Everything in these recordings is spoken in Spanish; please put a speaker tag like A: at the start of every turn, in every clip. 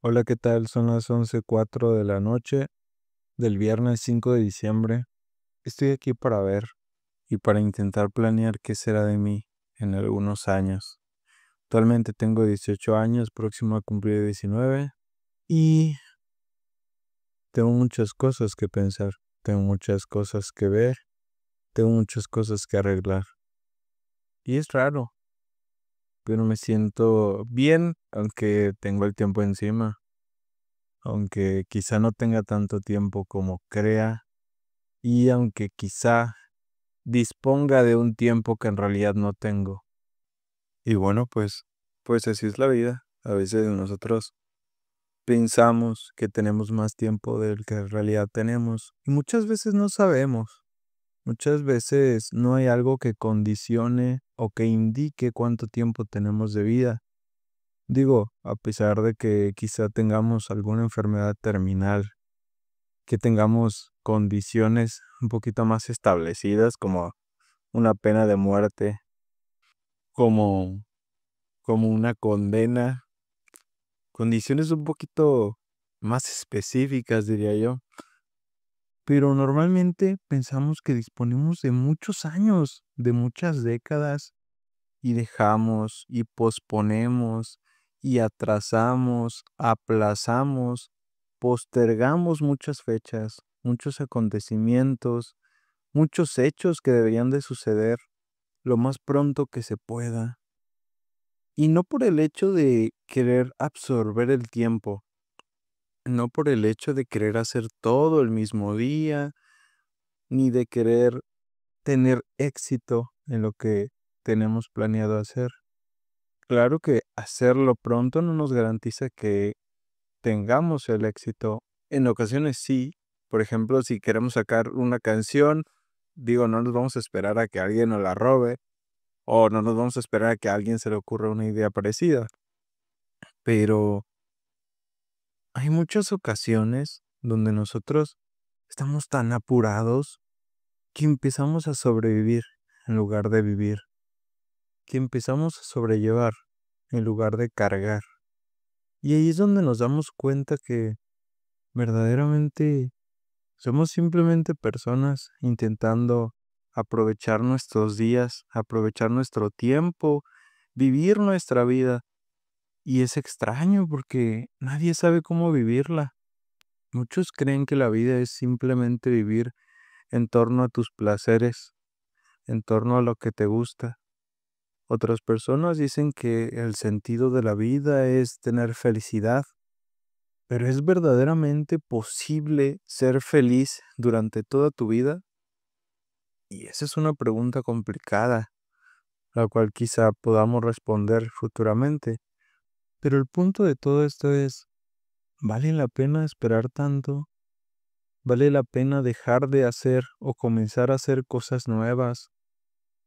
A: Hola, ¿qué tal? Son las 11:04 de la noche del viernes 5 de diciembre. Estoy aquí para ver y para intentar planear qué será de mí en algunos años. Actualmente tengo 18 años, próximo a cumplir 19 y tengo muchas cosas que pensar, tengo muchas cosas que ver, tengo muchas cosas que arreglar. Y es raro, pero me siento bien, aunque tengo el tiempo encima, aunque quizá no tenga tanto tiempo como crea. Y aunque quizá disponga de un tiempo que en realidad no tengo. Y bueno, pues así es la vida. A veces nosotros pensamos que tenemos más tiempo del que en realidad tenemos. Y muchas veces no sabemos. Muchas veces no hay algo que condicione o que indique cuánto tiempo tenemos de vida. Digo, a pesar de que quizá tengamos alguna enfermedad terminal, que tengamos condiciones un poquito más establecidas como una pena de muerte, como, como una condena, condiciones un poquito más específicas, diría yo. Pero normalmente pensamos que disponemos de muchos años, de muchas décadas, y dejamos, y posponemos, y atrasamos, aplazamos, postergamos muchas fechas, muchos acontecimientos, muchos hechos que deberían de suceder lo más pronto que se pueda. Y no por el hecho de querer absorber el tiempo, no por el hecho de querer hacer todo el mismo día, ni de querer tener éxito en lo que tenemos planeado hacer. Claro que hacerlo pronto no nos garantiza que tengamos el éxito. En ocasiones sí. Por ejemplo, si queremos sacar una canción, digo, no nos vamos a esperar a que alguien nos la robe o no nos vamos a esperar a que a alguien se le ocurra una idea parecida. Pero hay muchas ocasiones donde nosotros estamos tan apurados que empezamos a sobrevivir en lugar de vivir, que empezamos a sobrellevar en lugar de cargar. Y ahí es donde nos damos cuenta que verdaderamente somos simplemente personas intentando aprovechar nuestros días, aprovechar nuestro tiempo, vivir nuestra vida. Y es extraño porque nadie sabe cómo vivirla. Muchos creen que la vida es simplemente vivir en torno a tus placeres, en torno a lo que te gusta. Otras personas dicen que el sentido de la vida es tener felicidad, pero ¿es verdaderamente posible ser feliz durante toda tu vida? Y esa es una pregunta complicada, la cual quizá podamos responder futuramente. Pero el punto de todo esto es, ¿vale la pena esperar tanto? ¿Vale la pena dejar de hacer o comenzar a hacer cosas nuevas?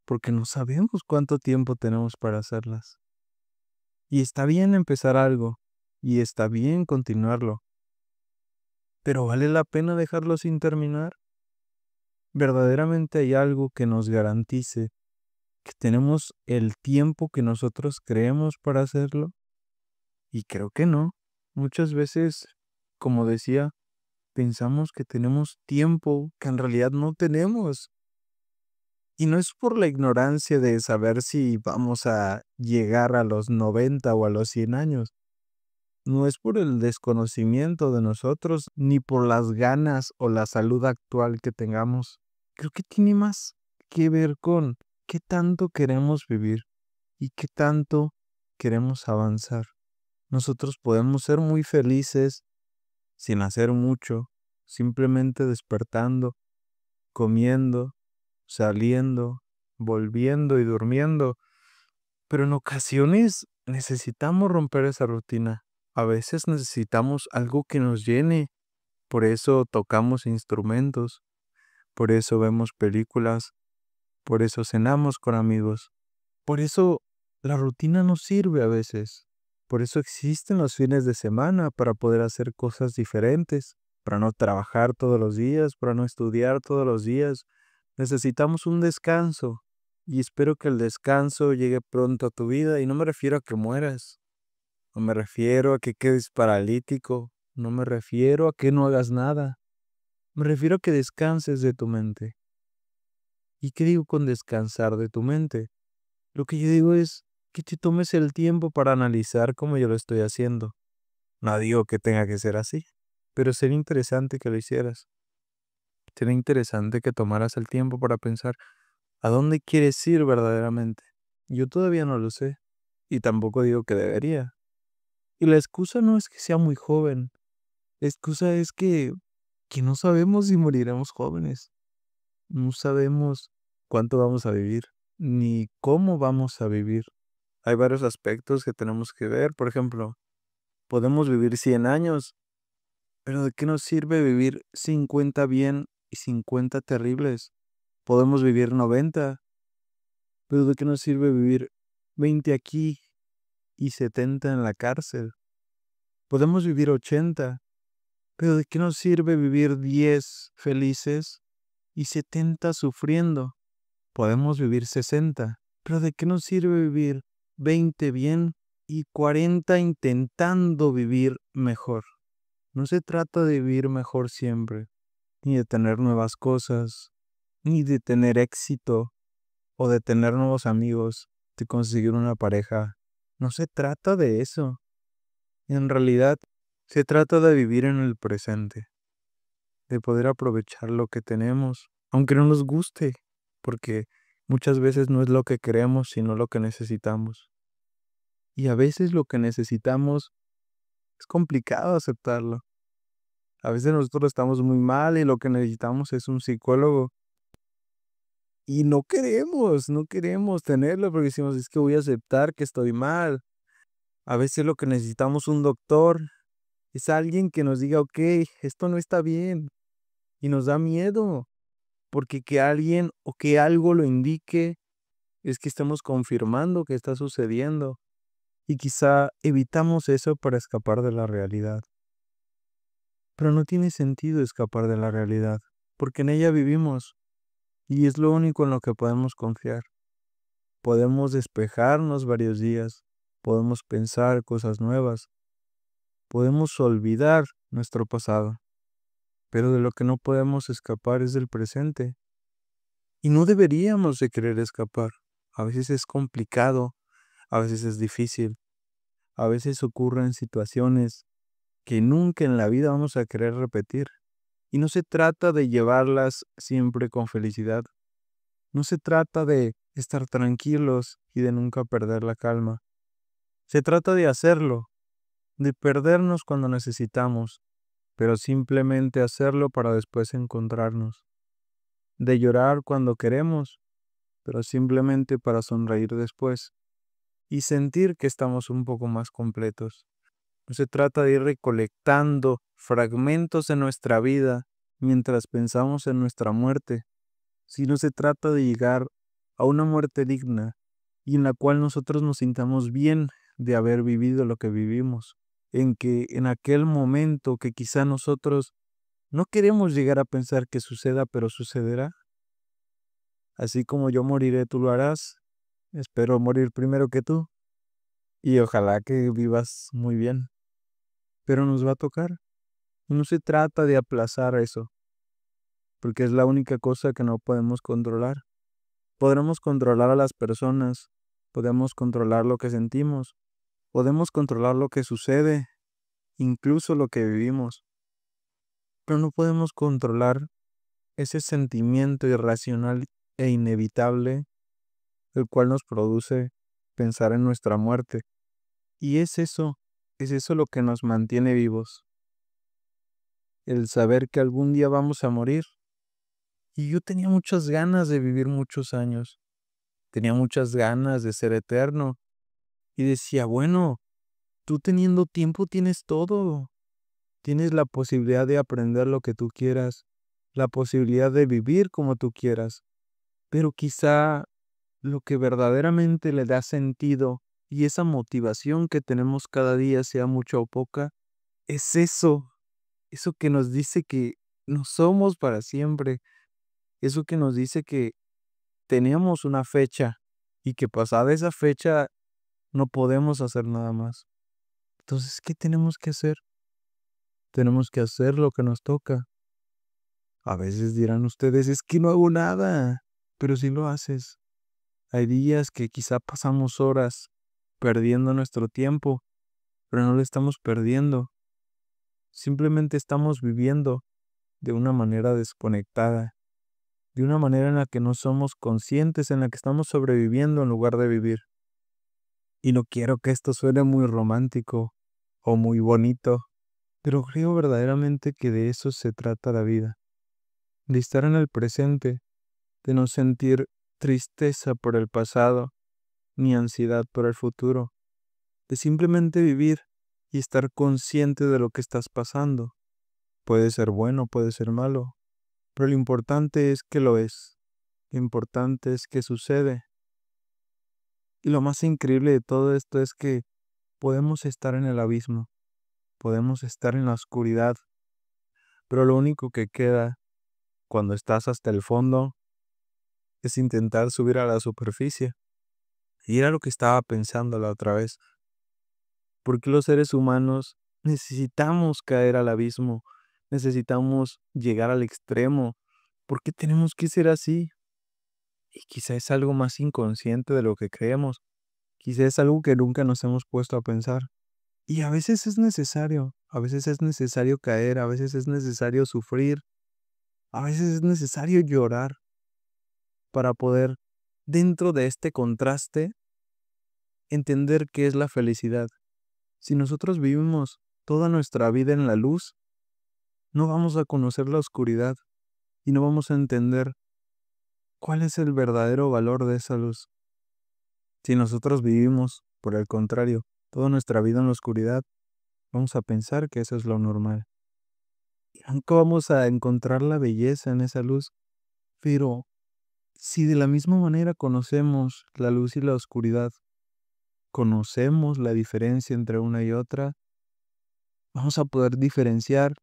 A: Porque no sabemos cuánto tiempo tenemos para hacerlas. Y está bien empezar algo, y está bien continuarlo, pero ¿vale la pena dejarlo sin terminar? ¿Verdaderamente hay algo que nos garantice que tenemos el tiempo que nosotros creemos para hacerlo? Y creo que no. Muchas veces, como decía, pensamos que tenemos tiempo que en realidad no tenemos. Y no es por la ignorancia de saber si vamos a llegar a los 90 o a los 100 años. No es por el desconocimiento de nosotros, ni por las ganas o la salud actual que tengamos. Creo que tiene más que ver con qué tanto queremos vivir y qué tanto queremos avanzar. Nosotros podemos ser muy felices sin hacer mucho, simplemente despertando, comiendo, saliendo, volviendo y durmiendo. Pero en ocasiones necesitamos romper esa rutina. A veces necesitamos algo que nos llene. Por eso tocamos instrumentos, por eso vemos películas, por eso cenamos con amigos. Por eso la rutina nos sirve a veces. Por eso existen los fines de semana para poder hacer cosas diferentes, para no trabajar todos los días, para no estudiar todos los días. Necesitamos un descanso y espero que el descanso llegue pronto a tu vida y no me refiero a que mueras. No me refiero a que quedes paralítico. No me refiero a que no hagas nada. Me refiero a que descanses de tu mente. ¿Y qué digo con descansar de tu mente? Lo que yo digo es que te tomes el tiempo para analizar cómo yo lo estoy haciendo. No digo que tenga que ser así, pero sería interesante que lo hicieras. Sería interesante que tomaras el tiempo para pensar a dónde quieres ir verdaderamente. Yo todavía no lo sé, y tampoco digo que debería. Y la excusa no es que sea muy joven, la excusa es que no sabemos si moriremos jóvenes. No sabemos cuánto vamos a vivir, ni cómo vamos a vivir. Hay varios aspectos que tenemos que ver. Por ejemplo, podemos vivir 100 años, pero ¿de qué nos sirve vivir 50 bien y 50 terribles? Podemos vivir 90, pero ¿de qué nos sirve vivir 20 aquí y 70 en la cárcel? Podemos vivir 80, pero ¿de qué nos sirve vivir 10 felices y 70 sufriendo? Podemos vivir 60, pero ¿de qué nos sirve vivir 20 bien y 40 intentando vivir mejor? No se trata de vivir mejor siempre, ni de tener nuevas cosas, ni de tener éxito, o de tener nuevos amigos, de conseguir una pareja. No se trata de eso. En realidad, se trata de vivir en el presente, de poder aprovechar lo que tenemos, aunque no nos guste, porque muchas veces no es lo que queremos, sino lo que necesitamos. Y a veces lo que necesitamos es complicado aceptarlo. A veces nosotros estamos muy mal y lo que necesitamos es un psicólogo. Y no queremos tenerlo porque decimos, es que voy a aceptar que estoy mal. A veces lo que necesitamos un doctor es alguien que nos diga, ok, esto no está bien. Y nos da miedo, porque que alguien o que algo lo indique es que estamos confirmando que está sucediendo. Y quizá evitamos eso para escapar de la realidad. Pero no tiene sentido escapar de la realidad, porque en ella vivimos y es lo único en lo que podemos confiar. Podemos despejarnos varios días, podemos pensar cosas nuevas, podemos olvidar nuestro pasado, pero de lo que no podemos escapar es del presente. Y no deberíamos de querer escapar. A veces es complicado, a veces es difícil, a veces ocurren situaciones que nunca en la vida vamos a querer repetir. Y no se trata de llevarlas siempre con felicidad. No se trata de estar tranquilos y de nunca perder la calma. Se trata de hacerlo, de perdernos cuando necesitamos, pero simplemente hacerlo para después encontrarnos. De llorar cuando queremos, pero simplemente para sonreír después. Y sentir que estamos un poco más completos. No se trata de ir recolectando fragmentos de nuestra vida mientras pensamos en nuestra muerte, sino se trata de llegar a una muerte digna y en la cual nosotros nos sintamos bien de haber vivido lo que vivimos, en que en aquel momento que quizá nosotros no queremos llegar a pensar que suceda, pero sucederá. Así como yo moriré, tú lo harás. Espero morir primero que tú y ojalá que vivas muy bien, pero nos va a tocar. No se trata de aplazar eso, porque es la única cosa que no podemos controlar. Podremos controlar a las personas, podemos controlar lo que sentimos, podemos controlar lo que sucede, incluso lo que vivimos, pero no podemos controlar ese sentimiento irracional e inevitable, el cual nos produce pensar en nuestra muerte. Y es eso lo que nos mantiene vivos, el saber que algún día vamos a morir. Y yo tenía muchas ganas de vivir muchos años, tenía muchas ganas de ser eterno, y decía, bueno, tú teniendo tiempo tienes todo. Tienes la posibilidad de aprender lo que tú quieras, la posibilidad de vivir como tú quieras. Pero quizá lo que verdaderamente le da sentido y esa motivación que tenemos cada día, sea mucha o poca, es eso que nos dice que no somos para siempre, eso que nos dice que tenemos una fecha y que pasada esa fecha no podemos hacer nada más. Entonces, ¿qué tenemos que hacer? Tenemos que hacer lo que nos toca. A veces dirán ustedes, es que no hago nada, pero sí lo haces. Hay días que quizá pasamos horas perdiendo nuestro tiempo, pero no lo estamos perdiendo. Simplemente estamos viviendo de una manera desconectada, de una manera en la que no somos conscientes, en la que estamos sobreviviendo en lugar de vivir. Y no quiero que esto suene muy romántico o muy bonito, pero creo verdaderamente que de eso se trata la vida, de estar en el presente, de no sentir tristeza por el pasado, ni ansiedad por el futuro, de simplemente vivir y estar consciente de lo que estás pasando. Puede ser bueno, puede ser malo, pero lo importante es que lo es. Lo importante es que sucede. Y lo más increíble de todo esto es que podemos estar en el abismo, podemos estar en la oscuridad, pero lo único que queda cuando estás hasta el fondo es intentar subir a la superficie. Y era lo que estaba pensando la otra vez. ¿Por qué los seres humanos necesitamos caer al abismo? Necesitamos llegar al extremo. ¿Por qué tenemos que ser así? Y quizá es algo más inconsciente de lo que creemos. Quizá es algo que nunca nos hemos puesto a pensar. Y a veces es necesario caer, a veces es necesario sufrir, a veces es necesario llorar para poder, dentro de este contraste, entender qué es la felicidad. Si nosotros vivimos toda nuestra vida en la luz, no vamos a conocer la oscuridad y no vamos a entender cuál es el verdadero valor de esa luz. Si nosotros vivimos, por el contrario, toda nuestra vida en la oscuridad, vamos a pensar que eso es lo normal. Y nunca vamos a encontrar la belleza en esa luz. Pero si de la misma manera conocemos la luz y la oscuridad, conocemos la diferencia entre una y otra, vamos a poder diferenciar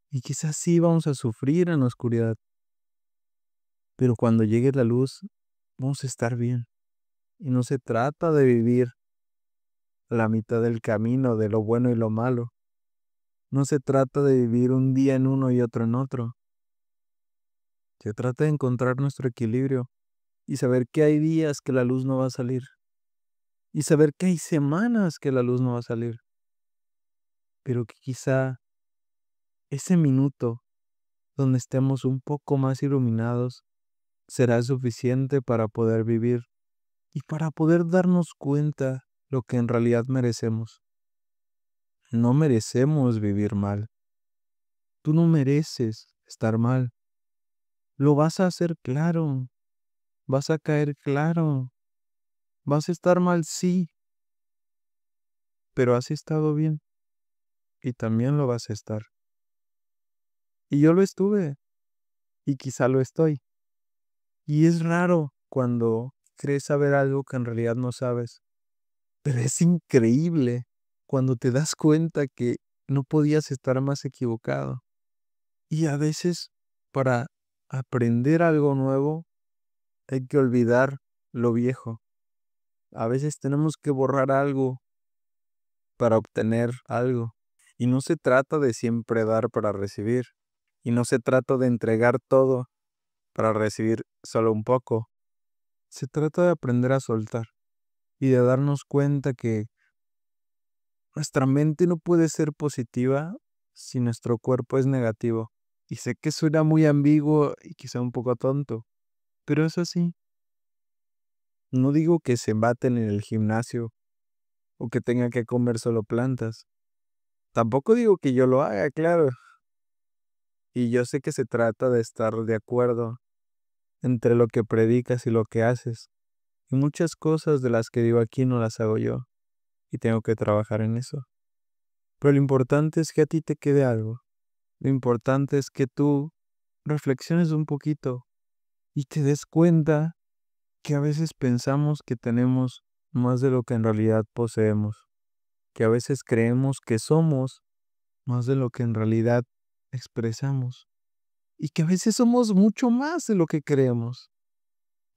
A: y quizás sí vamos a sufrir en la oscuridad. Pero cuando llegue la luz, vamos a estar bien. Y no se trata de vivir la mitad del camino de lo bueno y lo malo. No se trata de vivir un día en uno y otro en otro. Se trata de encontrar nuestro equilibrio y saber que hay días que la luz no va a salir. Y saber que hay semanas que la luz no va a salir. Pero que quizá ese minuto donde estemos un poco más iluminados será suficiente para poder vivir y para poder darnos cuenta lo que en realidad merecemos. No merecemos vivir mal. Tú no mereces estar mal. Lo vas a hacer claro. Vas a caer claro. Vas a estar mal, sí, pero has estado bien y también lo vas a estar. Y yo lo estuve y quizá lo estoy. Y es raro cuando crees saber algo que en realidad no sabes. Pero es increíble cuando te das cuenta que no podías estar más equivocado. Y a veces, para aprender algo nuevo, hay que olvidar lo viejo. A veces tenemos que borrar algo para obtener algo. Y no se trata de siempre dar para recibir. Y no se trata de entregar todo para recibir solo un poco. Se trata de aprender a soltar y de darnos cuenta que nuestra mente no puede ser positiva si nuestro cuerpo es negativo. Y sé que suena muy ambiguo y quizá un poco tonto, pero es así. No digo que se maten en el gimnasio o que tenga que comer solo plantas. Tampoco digo que yo lo haga, claro. Y yo sé que se trata de estar de acuerdo entre lo que predicas y lo que haces. Y muchas cosas de las que digo aquí no las hago yo. Y tengo que trabajar en eso. Pero lo importante es que a ti te quede algo. Lo importante es que tú reflexiones un poquito y te des cuenta que a veces pensamos que tenemos más de lo que en realidad poseemos, que a veces creemos que somos más de lo que en realidad expresamos y que a veces somos mucho más de lo que creemos.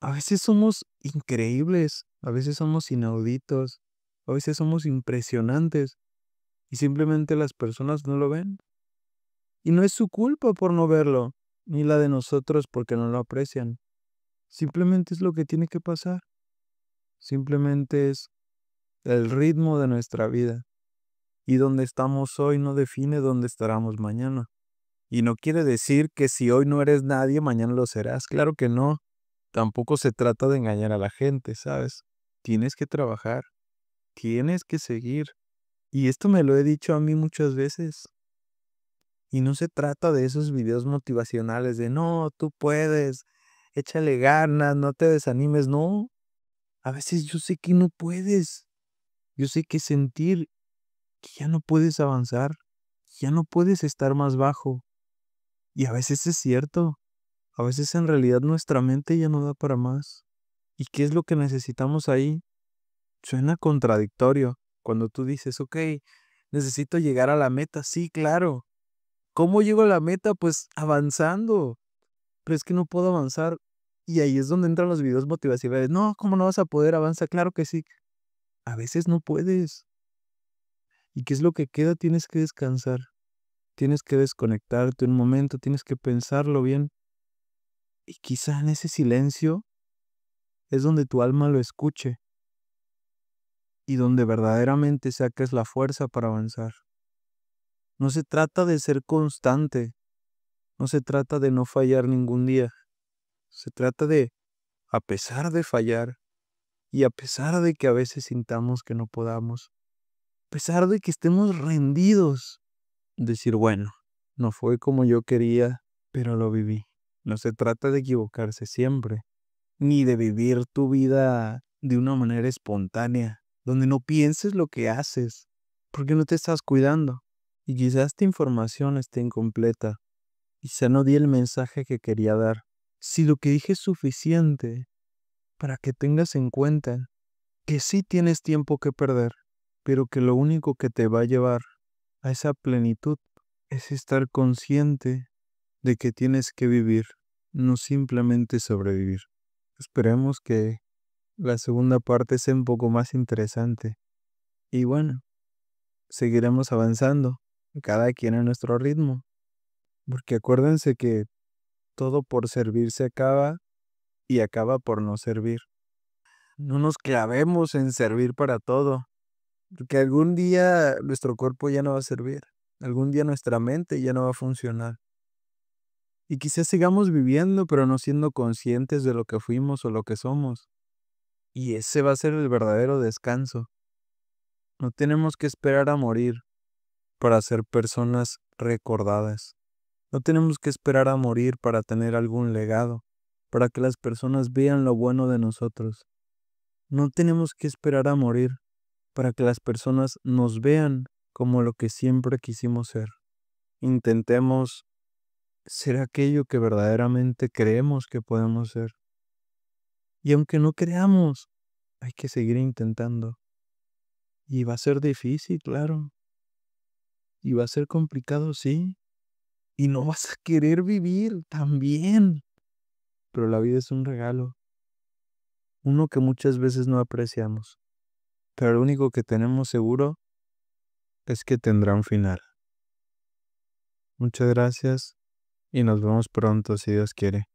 A: A veces somos increíbles, a veces somos inauditos, a veces somos impresionantes, y simplemente las personas no lo ven. Y no es su culpa por no verlo, ni la de nosotros porque no lo aprecian. Simplemente es lo que tiene que pasar. Simplemente es el ritmo de nuestra vida. Y donde estamos hoy no define dónde estaremos mañana. Y no quiere decir que si hoy no eres nadie, mañana lo serás. Claro que no. Tampoco se trata de engañar a la gente, ¿sabes? Tienes que trabajar, tienes que seguir. Y esto me lo he dicho a mí muchas veces. Y no se trata de esos videos motivacionales de no, tú puedes, échale ganas, no te desanimes. No, a veces yo sé que no puedes. Yo sé que sentir que ya no puedes avanzar, ya no puedes estar más bajo. Y a veces es cierto. A veces en realidad nuestra mente ya no da para más. ¿Y qué es lo que necesitamos ahí? Suena contradictorio cuando tú dices, ok, necesito llegar a la meta. Sí, claro. ¿Cómo llego a la meta? Pues avanzando. Pero es que no puedo avanzar. Y ahí es donde entran los videos motivacionales. No, ¿cómo no vas a poder avanzar? Claro que sí. A veces no puedes. ¿Y qué es lo que queda? Tienes que descansar. Tienes que desconectarte un momento. Tienes que pensarlo bien. Y quizá en ese silencio es donde tu alma lo escuche y donde verdaderamente saques la fuerza para avanzar. No se trata de ser constante, no se trata de no fallar ningún día, se trata de, a pesar de fallar y a pesar de que a veces sintamos que no podamos, a pesar de que estemos rendidos, decir, bueno, no fue como yo quería, pero lo viví. No se trata de equivocarse siempre, ni de vivir tu vida de una manera espontánea, donde no pienses lo que haces, porque no te estás cuidando. Y quizás esta información esté incompleta, quizá no di el mensaje que quería dar. Si lo que dije es suficiente para que tengas en cuenta que sí tienes tiempo que perder, pero que lo único que te va a llevar a esa plenitud es estar consciente de que tienes que vivir, no simplemente sobrevivir. Esperemos que la segunda parte sea un poco más interesante. Y bueno, seguiremos avanzando, cada quien a nuestro ritmo. Porque acuérdense que todo por servir se acaba y acaba por no servir. No nos clavemos en servir para todo, porque algún día nuestro cuerpo ya no va a servir, algún día nuestra mente ya no va a funcionar. Y quizás sigamos viviendo, pero no siendo conscientes de lo que fuimos o lo que somos. Y ese va a ser el verdadero descanso. No tenemos que esperar a morir para ser personas recordadas. No tenemos que esperar a morir para tener algún legado, para que las personas vean lo bueno de nosotros. No tenemos que esperar a morir para que las personas nos vean como lo que siempre quisimos ser. Intentemos ser aquello que verdaderamente creemos que podemos ser. Y aunque no creamos, hay que seguir intentando. Y va a ser difícil, claro. Y va a ser complicado, sí. Y no vas a querer vivir también. Pero la vida es un regalo, uno que muchas veces no apreciamos. Pero lo único que tenemos seguro es que tendrá un final. Muchas gracias y nos vemos pronto si Dios quiere.